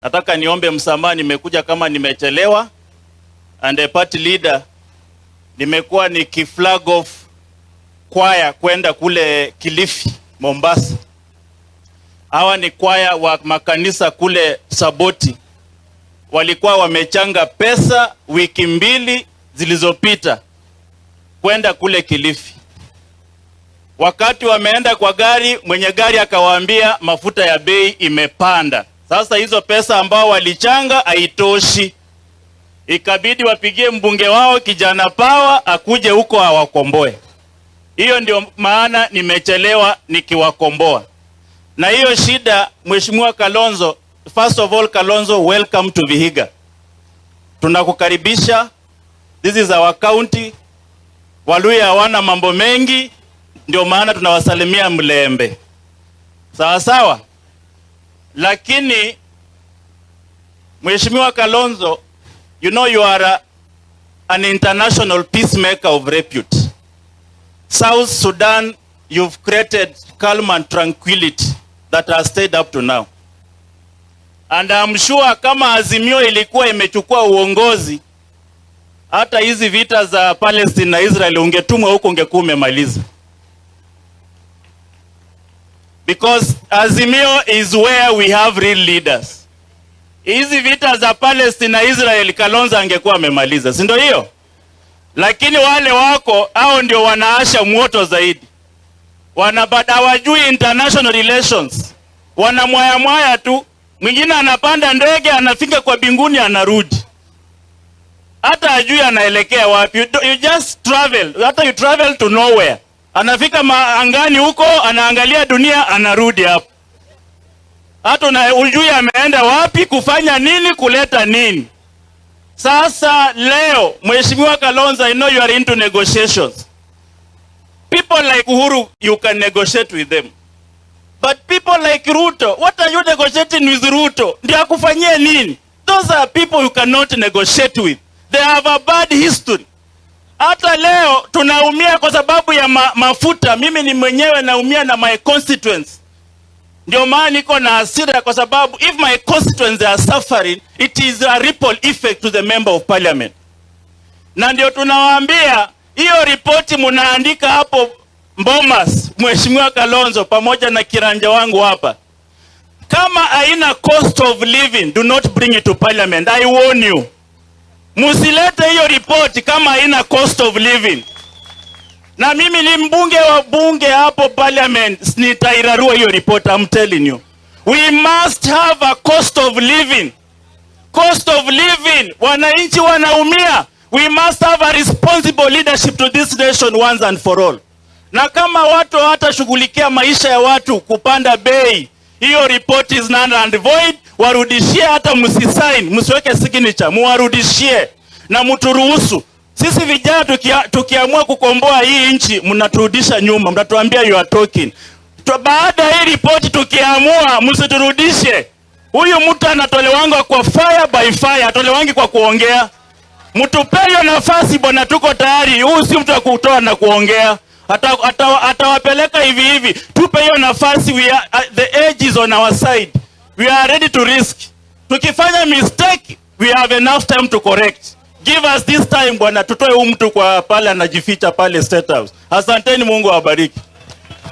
Nataka niombe msamaha, nimekuja kama nimechelewa, and a party leader nimekuwa nikiflag off kwaya kwenda kule Kilifi, Mombasa. Hawa ni kwaya wa makanisa kule Saboti. Walikuwa wamechanga pesa wiki mbili zilizopita kwenda kule Kilifi. Wakati wameenda kwa gari, mwenye gari akawaambia mafuta ya bei imepanda. Sasa hizo pesa ambao walichanga haitoshi. Ikabidi wapigie mbunge wao kijana Pawa akuje huko awakomboe. Hiyo ndio maana nimechelewa nikiwakomboa. Na hiyo shida, Mheshimiwa Kalonzo, first of all, Kalonzo, welcome to Vihiga. Tunakukaribisha. This is our county. Waluya hawana mambo mengi, ndio maana tunawasalimia Mlembe. Sawa sawa? Lakini Mheshimiwa Kalonzo, you know you are an international peacemaker of repute. South Sudan, you've created calm and tranquility that has stayed up to now. And I'm sure kama Azimio ilikuwa imechukua uongozi, hata hizi vita za Palestine na Israel ungetumwa huko ungekuwa umemaliza. Because Azimio is where we have real leaders. Hizi vita za Palestine na Israel Kalonzo angekuwa amemaliza, si ndio hiyo? Lakini wale wako hao ndio wanaasha moto zaidi. Hawajui international relations. Wanamwaya tu. Mwingine anapanda ndege anafika kwa binguni anarudi. Hata hajui anaelekea wapi. You just travel. Hata you travel to nowhere. Anafika angani huko, anaangalia dunia, anarudi hapo. Hata hujui ameenda wapi, kufanya nini, kuleta nini. Sasa leo, Mheshimiwa Kalonzo, I know you are into negotiations. People like Uhuru, you can negotiate with them. But people like Ruto, what are you negotiating with Ruto? Ndio akufanyie nini? Those are people you cannot negotiate with. They have a bad history. Hata leo tunaumia kwa sababu ya mafuta. Mimi ni mwenyewe naumia na my constituents. Ndio maana niko na hasira kwa sababu if my constituents are suffering, it is a ripple effect to the member of parliament. Na ndio tunawaambia hiyo ripoti munaandika hapo Bomas, Mheshimiwa Kalonzo pamoja na kiranja wangu hapa. Kama haina cost of living, do not bring it to parliament. I warn you. Musilete hiyo ripoti kama haina cost of living. Na mimi ni mbunge wa bunge hapo parliament, nitairarua hiyo report, I'm telling you. We must have a cost of living. Cost of living. Wananchi wanaumia. We must have a responsible leadership to this nation once and for all. Na kama watu hawatashughulikia maisha ya watu kupanda bei, hiyo report is null and void. Warudishie, hata msisign, msiweke signature, muwarudishie na mturuhusu. Sisi vijana tukiamua kukomboa hii nchi, mnaturudisha nyuma, mtatuambia you are talking. Baada ya hii report tukiamua, msiturudishe. Huyu mtu anatolewangu kwa fire by fire, atolewangi kwa kuongea. Mtupe hiyo nafasi bwana, tuko tayari. Huyu si mtu wa kutoa na kuongea. Atawapeleka hivi hivi. Tupe hiyo nafasi, the edge is on our side. We are ready to risk. Tukifanya mistake, we have enough time to correct. Give us this time bwana, tutoe huyu mtu kwa pale anajificha pale State House. Asanteni, Mungu awabariki.